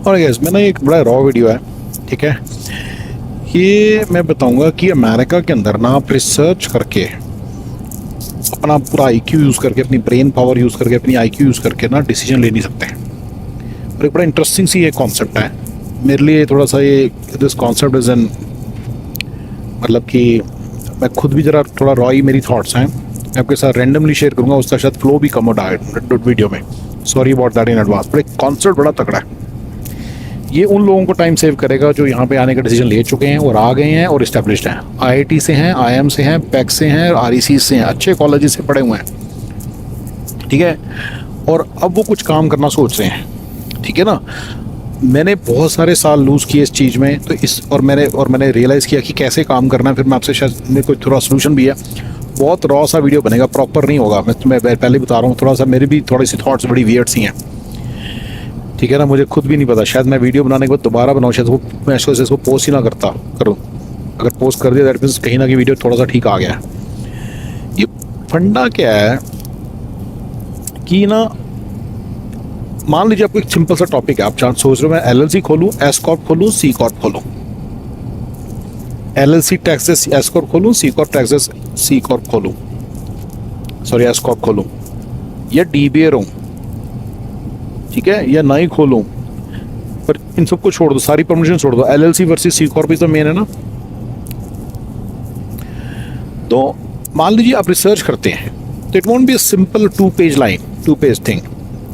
और गैस मैं ना एक बड़ा रॉ वीडियो है, ठीक है। ये मैं बताऊंगा कि अमेरिका के अंदर ना आप रिसर्च करके अपना पूरा आईक्यू यूज़ करके, अपनी ब्रेन पावर यूज़ करके, अपनी आईक्यू यूज़ करके ना डिसीजन ले नहीं सकते। और एक बड़ा इंटरेस्टिंग सी ये कॉन्सेप्ट है मेरे लिए। थोड़ा सा ये दिस कॉन्सेप्ट इज़ एन, मतलब कि मैं खुद भी ज़रा थोड़ा रॉ ही मेरी थॉट्स हैं, मैं आपके साथ रैंडमली शेयर करूँगा। उसका शायद फ्लो भी कम हो रहा है वीडियो में, sorry about that in advance. पर एक कॉन्सेप्ट बड़ा तगड़ा है। ये उन लोगों को टाइम सेव करेगा जो यहाँ पे आने का डिसीजन ले चुके हैं और आ गए हैं और इस्टेब्लिश्ड हैं, आईआईटी से हैं, आईएम से हैं, पैक से हैं, आरईसी से हैं, अच्छे कॉलेज से पढ़े हुए हैं, ठीक है। और अब वो कुछ काम करना सोच रहे हैं, ठीक है ना। मैंने बहुत सारे साल लूज़ किए इस चीज़ में, तो और मैंने रियलाइज़ किया कि कैसे काम करना है। फिर मैं आपसे शायद मेरे को थोड़ा सोल्यूशन भी है। बहुत रॉ सा वीडियो बनेगा, प्रॉपर नहीं होगा। मैं तुम्हें पहले बता रहा हूँ, थोड़ा सा मेरे भी थोड़ी सी थॉट्स बड़ी वियर्ड सी हैं, ठीक है ना। मुझे खुद भी नहीं पता, शायद मैं वीडियो बनाने के बाद दोबारा बनाऊँ, शायद मैं इसको पोस्ट ही ना करूँ। अगर पोस्ट कर दिया दैट मीन्स कहीं ना कहीं वीडियो थोड़ा सा ठीक आ गया। ये फंडा क्या है कि ना, मान लीजिए आपको एक सिंपल सा टॉपिक है, आप सोच रहे हो मैं एलएलसी खोलूं, एस कॉर्प खोलूं, सी कॉर्प खोलूं, एलएलसी टैक्सेस एस कॉर्प खोलूं, सी कॉर्प टैक्सेस सी कॉर्प खोलूं, सॉरी एस कॉर्प खोलूं, या डीबीए रहूं, ठीक है, या ना ही खोलूं। पर इन सबको छोड़ दो, सारी परमिशन छोड़ दो, एलएलसी वर्सेस सी कॉर्प ही तो मेन है ना। तो मान लीजिए आप रिसर्च करते हैं, तो it won't be a simple 2 page line, 2 page thing.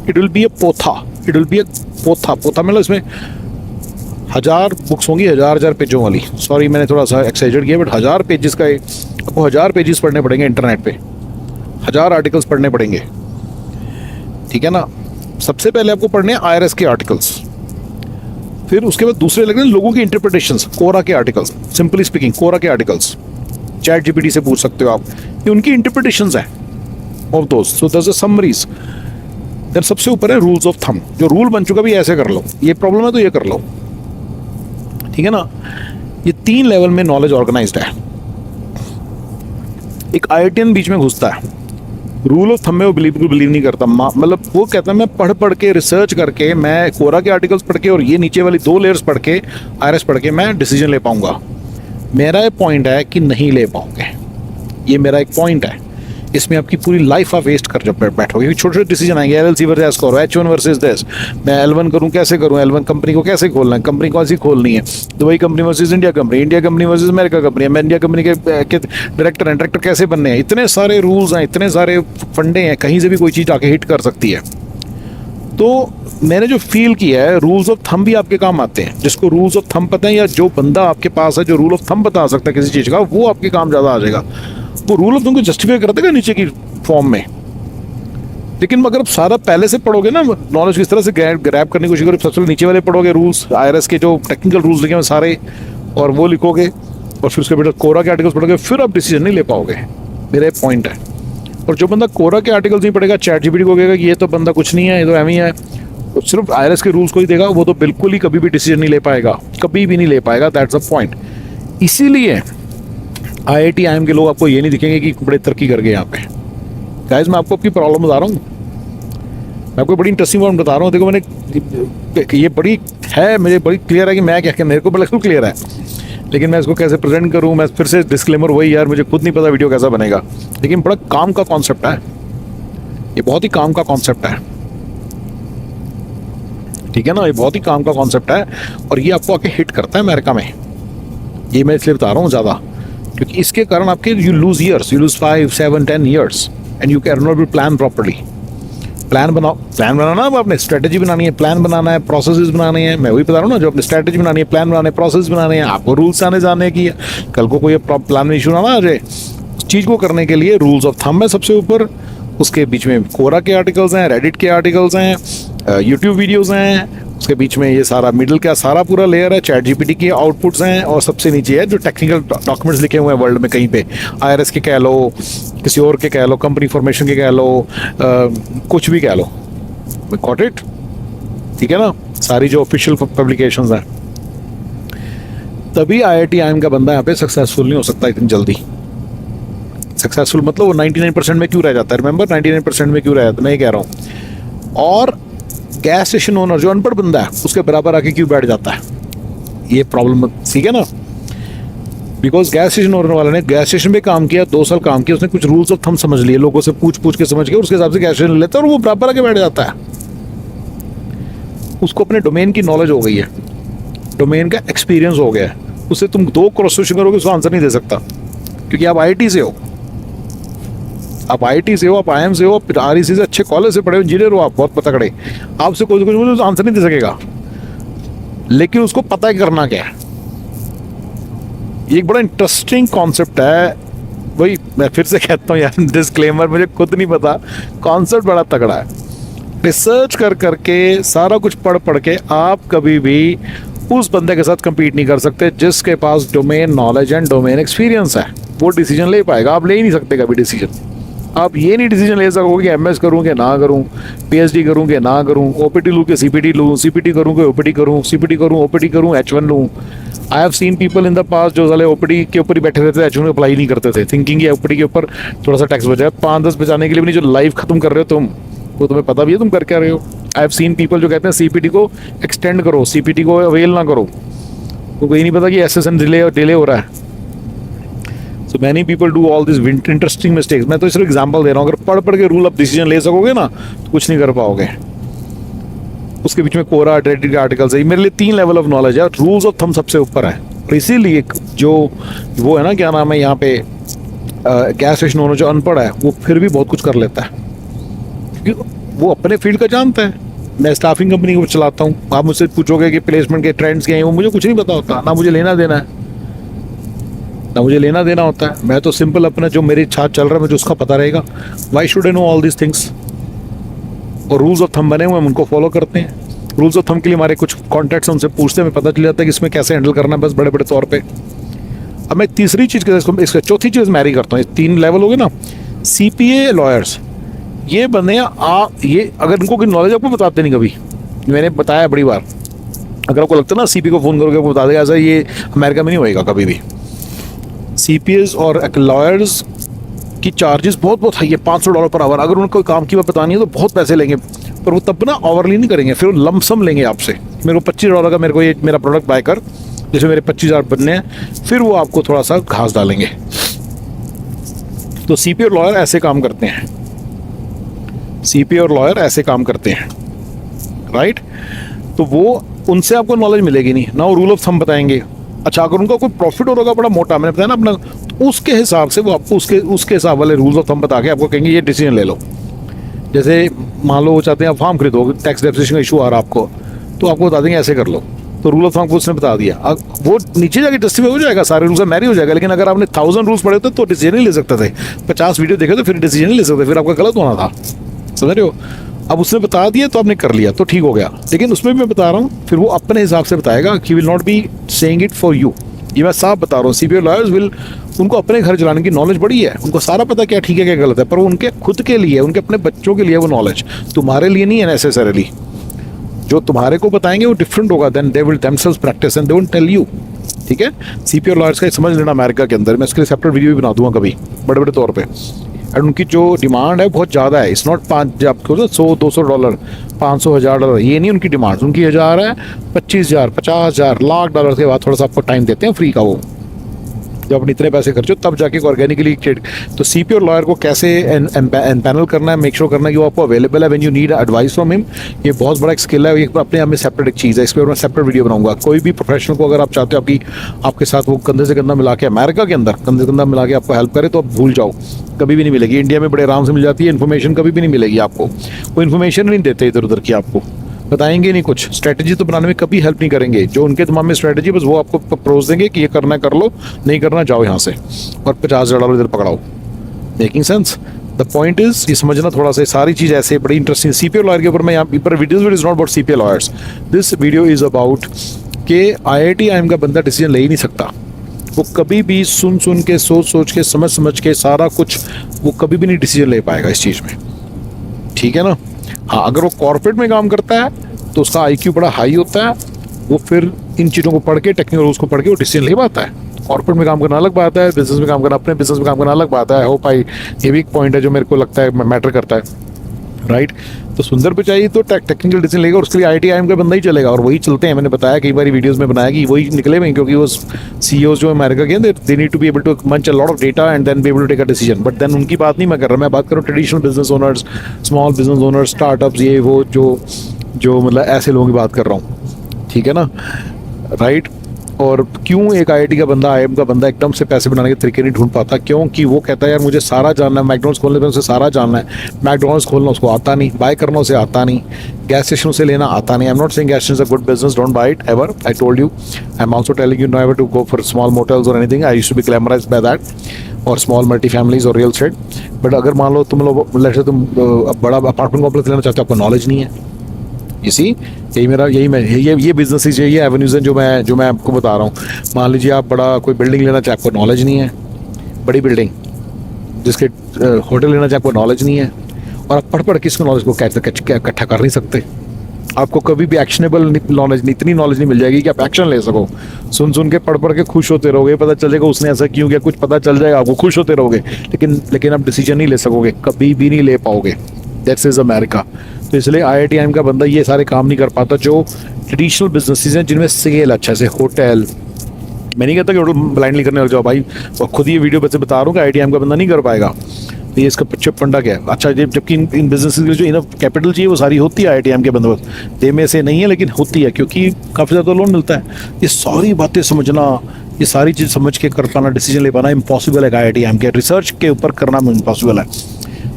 It will be a पोथा, इट विल बी अ पोथा। पोथा मतलब इसमें 1000 बुक्स होंगी, 1000 पेजों वाली। सॉरी मैंने थोड़ा सा एक्सैजरेट किया, बट 1000 पेजेस का आपको 1000 पेजेस पढ़ने पड़ेंगे इंटरनेट पे, 1000 आर्टिकल्स पढ़ने पड़ेंगे, ठीक है ना। सबसे पहले आपको पढ़ने हैं आईआरएस के आर्टिकल्स, फिर उसके बाद दूसरे लगने लोगों की इंटरप्रिटेशंस, कोरा के आर्टिकल्स, सिंपली स्पीकिंग कोरा के आर्टिकल्स। चैट जीपीटी से पूछ सकते हो आप, ये उनकी इंटरप्रिटेशंस हैं ऑफ दोस्त। सो दस समरीज। देन सबसे ऊपर है रूल्स ऑफ थंब, जो रूल बन चुका भी ऐसे कर लो, ये प्रॉब्लम है तो ये कर लो, ठीक है ना। ये 3 लेवल में नॉलेज ऑर्गेनाइज्ड है। एक आईआईटीएन बीच में घुसता है, रूल ऑफ थंब में वो बिलीव नहीं करता। मतलब वो कहता है मैं पढ़ के रिसर्च करके, मैं कोरा के आर्टिकल्स पढ़ के और ये नीचे वाली 2 लेयर्स पढ़ के, आईआरएस पढ़ के मैं डिसीजन ले पाऊंगा। मेरा ये पॉइंट है कि नहीं ले पाओगे, ये मेरा एक पॉइंट है। इसमें आपकी पूरी लाइफ आप वेस्ट कर जब बैठोगे, छोटे छोटे डिसीजन आएंगे, एलएलसी वर्सेस करो, H1 वर्सेस दिस, मैं L1 करूं कैसे करूं, L1 कंपनी को कैसे खोलना है, कंपनी कौन सी खोलनी है, Dubai company versus India company, India company versus America company, मैं इंडिया कंपनी के डायरेक्टर हैं, डायरेक्टर कैसे बनने हैं। इतने सारे रूल्स हैं, इतने सारे फंडे हैं, कहीं से भी कोई चीज़ आके हिट कर सकती है। तो मैंने जो फील किया है, रूल्स ऑफ थंब भी आपके काम आते हैं। जिसको रूल्स ऑफ थंब पता है, या जो बंदा आपके पास है जो रूल ऑफ थंब बता सकता है किसी चीज़ का, वो आपके काम ज़्यादा आ जाएगा। वो रूल ऑफ थंब को जस्टिफाई कर देगा नीचे की फॉर्म में। लेकिन अगर आप सारा पहले से पढ़ोगे ना, नॉलेज किस तरह से ग्रैब करने की कोशिश करोगे, सबसे नीचे वाले पढ़ोगे रूल्स, आईआरएस के जो टेक्निकल रूल्स लिखे हैं सारे, और वो लिखोगे, और फिर उसके बेटा कोरा के आर्टिकल्स पढ़ोगे, फिर आप डिसीजन नहीं ले पाओगे। मेरा एक पॉइंट है। और जो बंदा कोरा के आर्टिकल्स नहीं पढ़ेगा, चैट जीपीटी को कहेगा कि ये तो बंदा कुछ नहीं है, ये तो एम ही है, तो सिर्फ आईआरएस के रूल्स को ही देगा, वो तो बिल्कुल ही कभी भी डिसीजन नहीं ले पाएगा, कभी भी नहीं ले पाएगा। That's a point. इसीलिए आईआईटी आईएम के लोग आपको ये नहीं दिखेंगे कि बड़े तरक्की कर गए यहाँ पे। गाइस मैं आपको अपनी प्रॉब्लम बता रहा हूँ, मैं आपको बड़ी इंटरेस्टिंग प्रॉब्लम बता रहा हूँ। देखो मैंने ये बड़ी है, मुझे बड़ी क्लियर है कि मैं क्या, मेरे को बिल्कुल क्लियर है, लेकिन मैं इसको कैसे प्रेजेंट करूँ। मैं फिर से डिस्क्लेमर वही, यार मुझे खुद नहीं पता वीडियो कैसा बनेगा, लेकिन बड़ा काम का कॉन्सेप्ट है ये, बहुत ही काम का कॉन्सेप्ट है, ठीक है ना। ये बहुत ही काम का कॉन्सेप्ट है, और ये आपको आके हिट करता है अमेरिका में। ये मैं इसलिए बता रहा हूँ ज़्यादा, क्योंकि इसके कारण आपके you lose years, you lose 5, 7, 10 years, and you can not be plan properly. Plan बनाओ, प्लान बनाना, अब आपने स्ट्रेटेजी बनानी है, प्लान बनाना है, प्रोसेसेस बनाने हैं। मैं वही बता रहा हूँ ना, जो अपनी स्ट्रेटेजी बनानी है, प्लान बनाने, प्रोसेस बनाने हैं, आपको रूल्स आने जाने की। कल को कोई प्लान में इशू ना आ जाए, उस चीज़ को करने के लिए रूल्स ऑफ थंब है सबसे ऊपर, उसके बीच में कोरा के आर्टिकल्स हैं, रेडिट के आर्टिकल्स हैं, यूट्यूब वीडियोज़ हैं, उसके बीच में ये सारा मिडिल का सारा पूरा लेयर है, चैट जीपीटी के आउटपुट्स हैं, और सबसे नीचे है जो टेक्निकल डॉक्यूमेंट्स लिखे हुए हैं वर्ल्ड में कहीं पे, आईआरएस के कह लो, किसी और के कह लो, कंपनी फॉर्मेशन के कह लो, कुछ भी कह लो, गॉट इट, ठीक है ना। सारी जो ऑफिशियल पब्लिकेशंस हैं। तभी आईआईटी आईएम का बंदा यहाँ पे सक्सेसफुल नहीं हो सकता इतनी जल्दी। सक्सेसफुल मतलब वो 99% में क्यों रह जाता है, रिमेंबर 99% में क्यों रह जाता है, मैं ये कह रहा हूँ। और गैस स्टेशन ओनर जो अनपढ़ बंदा है उसके बराबर आके क्यों बैठ जाता है? ये प्रॉब्लम, ठीक है ना? बिकॉज गैस स्टेशन ओनर वाले ने गैस स्टेशन पे काम किया, 2 साल काम किया, उसने कुछ रूल्स ऑफ थंब समझ लिए, लोगों से पूछ पूछ के समझ के उसके हिसाब से गैस स्टेशन लेता है और वो बराबर आके बैठ जाता है। उसको अपने डोमेन की नॉलेज हो गई है, डोमेन का एक्सपीरियंस हो गया है। उससे तुम 2 क्रॉस क्वेश्चन करोगे उसका आंसर नहीं दे सकता, क्योंकि आप आईआईटी से हो, आप आईआईटी से हो, आप आईएम से हो, फिर आरईसी से, अच्छे कॉलेज से पढ़े इंजीनियर हो, आप बहुत तगड़े, आपसे कोई कुछ आंसर नहीं दे सकेगा। लेकिन उसको पता है करना क्या है। ये एक बड़ा इंटरेस्टिंग कॉन्सेप्ट है। वही मैं फिर से कहता हूँ यार, डिस्क्लेमर, मुझे खुद नहीं पता, कॉन्सेप्ट बड़ा तगड़ा है। रिसर्च कर करके, सारा कुछ पढ़ पढ़ के आप कभी भी उस बंदे के साथ compete नहीं कर सकते जिसके पास domain knowledge and domain experience है। वो डिसीजन ले पाएगा, आप ले ही नहीं सकते कभी डिसीजन। आप ये नहीं डिसीजन ले सकोगे कि एमएस करूँ कि ना करूँ, पीएचडी करूँ कि ना करूँ, ओपीटी लूँ कि सीपीटी लूँ, सीपीटी करूँ कि ओपीटी करूँ, सीपीटी करूँ ओपीटी करूँ, H1 लूँ। I have seen people in the past जो साले ओपीटी के ऊपर ही बैठे रहते थे, H1 अप्लाई नहीं करते थे, थिंकिंग कि ओपीटी के ऊपर थोड़ा सा टैक्स बचा, 5-10 बचाने के लिए भी नहीं। जो लाइफ खत्म कर रहे हो तुम, वो तुम्हें पता भी है तुम कर क्या रहे हो। आई हैव सीन पीपल जो कहते हैं सीपीटी को एक्सटेंड करो, सीपीटी को अवेल ना करो, उनको ये नहीं पता कि एसएसएन डिले हो रहा है। So many people do all this interesting mistakes. मैं तो सिर्फ एग्जांपल दे रहा हूँ। अगर पढ़ पढ़ के रूल ऑफ डिसीजन ले सकोगे ना तो कुछ नहीं कर पाओगे। उसके बीच में कोरा अड्रेटिक आर्टिकल्स है। मेरे लिए 3 लेवल ऑफ नॉलेज है, रूल्स ऑफ थंब सबसे ऊपर है। और इसीलिए जो वो है ना, क्या नाम है यहाँ पे, गैस स्टेशन ओनर जो अनपढ़ है वो फिर भी बहुत कुछ कर लेता है, क्योंकि वो अपने फील्ड का जानता है। मैं स्टाफिंग कंपनी को चलाता हूँ, आप मुझसे पूछोगे कि प्लेसमेंट के ट्रेंड्स क्या हैं, वो मुझे कुछ नहीं पता होता, ना मुझे लेना देना है, ना मुझे लेना देना होता है। मैं तो सिंपल अपना जो मेरे साथ चल रहा है मुझे उसका पता रहेगा। Why should I know all this things? और रूल्स ऑफ थंब बने हुए, हम उनको फॉलो करते हैं। रूल्स ऑफ थंब के लिए हमारे कुछ कॉन्टैक्ट्स उनसे पूछते हैं, हमें पता चल जाता है कि इसमें कैसे हैंडल करना है, बस बड़े बड़े तौर पे। अब मैं तीसरी चीज़ के इसका चौथी चीज़ मैरी करता हूँ। 3 लेवल हो गए ना। सीपीए लॉयर्स, ये बंदे ये अगर इनको कोई नॉलेज आपको बताते नहीं कभी, मैंने बताया बड़ी बार, अगर आपको लगता है ना सीपी को फ़ोन करोगे वो बता देगा, ऐसा ये अमेरिका में नहीं होएगा कभी भी। सीपीएस और लॉयर्स की चार्जेस बहुत हाई है, $500 पर आवर। अगर उनको काम की बात बतानी है तो बहुत पैसे लेंगे, पर वो तब ना ओवरली नहीं करेंगे, फिर वो लमसम लेंगे आपसे। मेरे को $25 का ये मेरा प्रोडक्ट बाय कर, जैसे मेरे 25,000 बनने हैं, फिर वो आपको थोड़ा सा घास डालेंगे। तो सीपी और लॉयर ऐसे काम करते हैं, सीपी और लॉयर ऐसे काम करते हैं, राइट? तो वो उनसे आपको नॉलेज मिलेगी नहीं ना, वो रूल ऑफ थंब बताएंगे। अच्छा, अगर उनका कोई प्रॉफिट हो रहा बड़ा मोटा, मैंने बताया ना अपना, तो उसके हिसाब से वो आपको उसके हिसाब वाले रूल्स ऑफ थंब बता के आपको कहेंगे ये डिसीजन ले लो। जैसे मान लो वो चाहते हैं आप फार्म खरीदो, टैक्स डेप्रिसिएशन का इशू आ रहा है आपको, तो आपको बता देंगे ऐसे कर लो। तो रूल ऑफ थंब को उसने बता दिया, वो नीचे जाके जस्टिफाई हो जाएगा, सारे रूल्स मैरी हो जाएगा। लेकिन अगर आपने 1000 रूल्स पढ़े होते तो डिसीजन नहीं ले सकते थे, 50 वीडियो देखे तो फिर डिसीजन नहीं ले सकते, फिर आपका गलत होना था, समझ रहे हो? अब उसने बता दिया तो आपने कर लिया तो ठीक हो गया। लेकिन उसमें भी मैं बता रहा हूँ, फिर वो अपने हिसाब से बताएगा कि will not be saying it for you. ये मैं साफ बता रहा हूँ, सीपीए लॉयर्स विल, उनको अपने घर चलाने की नॉलेज बड़ी है, उनको सारा पता क्या ठीक है क्या गलत है, पर उनके खुद के लिए, उनके अपने बच्चों के लिए वो नॉलेज, तुम्हारे लिए नहीं है नेसेसरली। जो तुम्हारे को बताएंगे वो डिफरेंट होगा, then they will themselves practice and they will tell you, ठीक है? सीपीए लॉयर्स का समझ लेना अमेरिका के अंदर, मैं इसके लिए सेपरेट वीडियो भी बना दूंगा कभी, बड़े बड़े तौर पे। एंड उनकी जो डिमांड है बहुत ज़्यादा है, इट्स नॉट आपको $100-200 $500,000 ये नहीं उनकी डिमांड। उनकी 1000 है, 25,000 50,000 लाख डॉलर के बाद थोड़ा सा आपको टाइम देते हैं फ्री का। वो जब अपने इतने पैसे खर्चो तब जाके ऑर्गेनिकली ट्रेड। तो सीपी और लॉयर को कैसे पैनल करना है, मेक श्योर करना है कि वो आपको अवेलेबल है when you need advice from him, ये बहुत बड़ा एक स्किल है। ये अपने आप में सेपरेट एक चीज़ है, इस पर मैं सेपरेट वीडियो बनाऊंगा। कोई भी प्रोफेशनल को अगर आप चाहते हो आपके साथ वो कंधे से कंधा मिला के अमेरिका के अंदर कंधे से कंधा मिला के आपको हेल्प करे, तो आप भूल जाओ, कभी भी नहीं मिलेगी। इंडिया में बड़े आराम से मिल जाती है इन्फॉर्मेशन, कभी भी नहीं मिलेगी आपको। वो इन्फॉर्मेशन नहीं देते इधर उधर की, आपको बताएंगे नहीं कुछ, स्ट्रेटजी तो बनाने में कभी हेल्प नहीं करेंगे। जो उनके दिमाग में स्ट्रेटजी बस वो आपको प्रोज देंगे कि ये करना है कर लो, नहीं करना जाओ यहाँ से और $50,000 इधर पकड़ाओ। Making sense? The point is ये समझना थोड़ा सा, सारी चीज़ ऐसे बड़ी इंटरेस्टिंग। सीपीए लॉयर के ऊपर मैं यहाँ पर video is not about CPA lawyers, this video is about के IIT IIM का बंदा डिसीजन ले ही नहीं सकता। वो कभी भी सुन के सोच के समझ के सारा कुछ, वो कभी भी नहीं डिसीजन ले पाएगा इस चीज़ में, ठीक है ना? हाँ, अगर वो कॉर्पोरेट में काम करता है तो उसका IQ बड़ा हाई होता है, वो फिर इन चीज़ों को पढ़ के, टेक्निकल रूल्स को पढ़ के वो डिसीजन ले पाता है। कॉर्पोरेट में काम करना अलग बात है, बिजनेस में काम करना, अपने बिजनेस में काम करना अलग बात है। होप आई ये भी एक पॉइंट है जो मेरे को लगता है मैटर करता है, राइट? तो सुंदर पिचाई तो टेक्निकल डिसीजन लेगा और उसके लिए IITIM का बंदा ही चलेगा, और वही चलते हैं। मैंने बताया कई बार वीडियोस में बनाया कि वही निकले हुए हैं, क्योंकि वो CEOs जो अमेरिका के हैं, they need to be able to munch a lot of data and then be able to take a decision. But then उनकी बात नहीं मैं कर रहा, मैं बात कर रहा हूँ traditional business owners, small business owners, startups, ये वो जो मतलब ऐसे लोगों की बात कर रहा हूँ, ठीक है ना, राइट। और क्यों एक IIT का बंदा, IIM का बंदा एकदम से पैसे बनाने के तरीके नहीं ढूंढ पाता? क्योंकि वो कहता है यार मुझे सारा जानना है, मैकडोनल्ड्स खोलने में उसे सारा जानना है, मैकडोनल्ड्स खोलना उसको आता नहीं, बाय करना उसे आता नहीं, गैस स्टेशन से लेना आता नहीं। I am not saying gas station is a good business, don't buy it ever, I told you, I am also telling you never to go for small motels और anything, I used to be glamorised by that, और small multi families और real estate. But अगर मान लो तुम लोग जैसे तुम बड़ा अपार्टमेंट कॉम्प्लेक्स लेना चाहते हो, आपको नॉलेज नहीं है, इसी ये बिजनेस, ये एवेन्यूज हैं जो मैं आपको बता रहा हूँ। मान लीजिए आप बड़ा कोई बिल्डिंग लेना चाहे, आपको नॉलेज नहीं है, बड़ी बिल्डिंग जिसके होटल लेना चाहे, आपको नॉलेज नहीं है, और आप पढ़ के इसको नॉलेज को इकट्ठा कर नहीं सकते। आपको कभी भी एक्शनेबल नॉलेज नहीं, इतनी नॉलेज नहीं मिल जाएगी कि आप एक्शन ले सको। सुन के पढ़ के खुश होते रहोगे, पता चल जाएगा उसने ऐसा क्यों किया, कुछ पता चल जाएगा आपको, खुश होते रहोगे, लेकिन आप डिसीजन नहीं ले सकोगे, कभी भी नहीं ले पाओगे। That's is America. तो इसलिए IITIM का बंदा ये सारे काम नहीं कर पाता जो ट्रेडिशनल बिजनेसेस हैं जिनमें सेल अच्छा से, होटल, मैं नहीं कहता कि होटल ब्लाइंडली करने लग जाओ भाई, और खुद ये वीडियो बच्चे बता रहा हूँ कि IITIM का बंदा नहीं कर पाएगा। तो ये इसका पीछे फंडा क्या है? अच्छा, जबकि इन बिजनेसेस के लिए जो इनफ कैपिटल चाहिए वो सारी होती है IITIM के बंदोबस्त, दे में से नहीं है लेकिन होती है, क्योंकि काफ़ी ज़्यादा लोन मिलता है। ये सारी बातें समझना, ये सारी चीज़ समझ के कर पाना, डिसीजन ले पाना इम्पॉसिबल है IITIM के, रिसर्च के ऊपर करना इम्पॉसिबल है।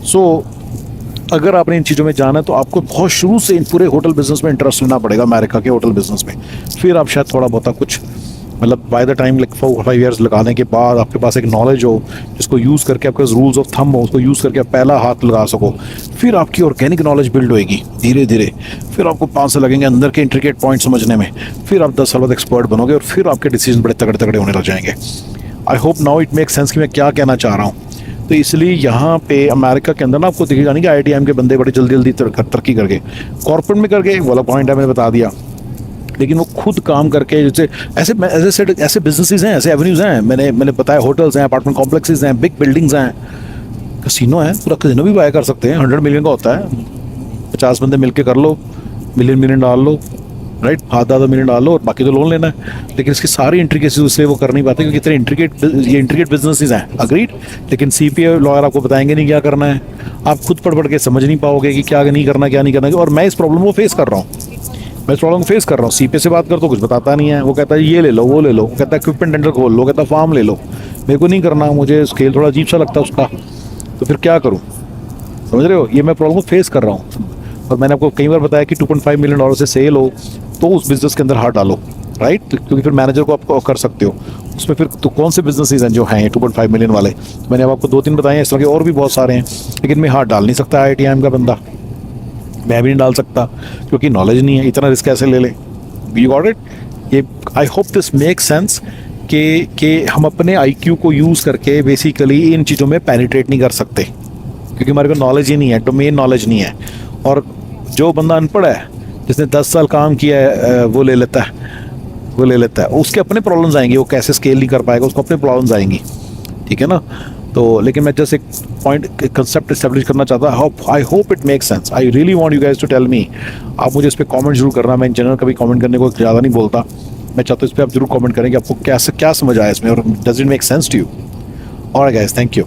सो अगर आपने इन चीज़ों में जाना है तो आपको बहुत शुरू से इन पूरे होटल बिजनेस में इंटरेस्ट लेना पड़ेगा, अमेरिका के होटल बिजनेस में। फिर आप शायद थोड़ा बहुत कुछ, मतलब by the time like 4-5 years लगाने के बाद आपके पास एक नॉलेज हो जिसको यूज़ करके, आपके रूल्स ऑफ थंब हो, उसको यूज़ करके आप पहला हाथ लगा सको, फिर आपकी ऑर्गेनिक नॉलेज बिल्ड होएगी धीरे धीरे। फिर आपको 5 साल लगेंगे अंदर के इंट्रिकेट पॉइंट समझने में, फिर आप 10 साल बाद एक्सपर्ट बनोगे, और फिर आपके डिसीजन बड़े तगड़े तगड़े होने लग जाएंगे। I hope now it make sense कि मैं क्या कहना चाह रहा हूँ। तो इसलिए यहाँ पे अमेरिका के अंदर ना आपको दिखेगा नहीं कि IITIM के बंदे बड़े जल्दी तरक्की करके कॉर्पोरेट में करके, वाला पॉइंट है, मैंने बता दिया, लेकिन वो खुद काम करके, जैसे ऐसे बिजनेसेस हैं, ऐसे एवेन्यूज हैं, मैंने बताया, होटल्स हैं, अपार्टमेंट कॉम्प्लेक्सेस हैं, बिग बिल्डिंग्स हैं, कसिनो है, पूरा कसिनो भी बाय कर सकते हैं, 100 मिलियन का होता है, 50 बंदे मिलके कर लो, मिलियन डाल लो, राइट, आधा मिलियन डाल लो, और बाकी तो लोन लेना है। लेकिन इसकी सारी इंट्रिकेसीज उससे वो कर नहीं पाते, क्योंकि इतने इंट्रिकेट बिजनेसेस हैं, अग्रीड। लेकिन CPA लॉयर आपको बताएंगे नहीं क्या करना है, आप खुद पढ़ के समझ नहीं पाओगे कि क्या नहीं करना, क्या नहीं करना। और मैं इस प्रॉब्लम को फेस कर रहा हूँ, CPA से बात कर तो कुछ बताता नहीं है, वो कहता है ये ले लो, वो ले लो, कहता है इक्विपमेंट टेंडर खोल लो, कहता है फार्म ले लो, मेरे को नहीं करना, मुझे स्केल थोड़ा अजीब सा लगता है उसका, तो फिर क्या करूँ? समझ रहे हो, ये मैं प्रॉब्लम को फेस कर रहा हूँ। और मैंने आपको कई बार बताया कि $2.5 मिलियन से सेल हो तो उस बिजनेस के अंदर हाथ डालो, राइट, क्योंकि फिर मैनेजर को आप कर सकते हो उसमें। फिर तो कौन से बिजनेसेस हैं जो हैं 2.5 मिलियन वाले? मैंने अब आपको 2-3 बताए हैं, इस तरह के और भी बहुत सारे हैं, लेकिन मैं हाथ डाल नहीं सकता। IITIM का बंदा मैं भी नहीं डाल सकता, क्योंकि नॉलेज नहीं है, इतना रिस्क कैसे ले ले? You got it? ये I hope this make sense कि हम अपने IQ को यूज़ करके बेसिकली इन चीज़ों में पेनिट्रेट नहीं कर सकते, क्योंकि हमारे को नॉलेज ही नहीं है, डोमेन नॉलेज नहीं है। और जो बंदा अनपढ़ है, जिसने 10 साल काम किया है, वो ले लेता है, उसके अपने प्रॉब्लम्स आएंगे, वो कैसे स्केल नहीं कर पाएगा, उसको अपने प्रॉब्लम्स आएंगी, ठीक है ना। तो लेकिन मैं जस्ट एक पॉइंट, कंसेप्ट इस्टेब्लिश करना चाहता हूँ। I hope it make sense, I really want you guys to tell me. आप मुझे इस पर कमेंट जरूर करना, मैं इन जनरल कभी कमेंट करने को ज़्यादा नहीं बोलता, मैं चाहता हूँ इस पर आप जरूर कमेंट करें कि आपको क्या समझ आया इसमें, और does it make sense to you? Alright guys, thank you.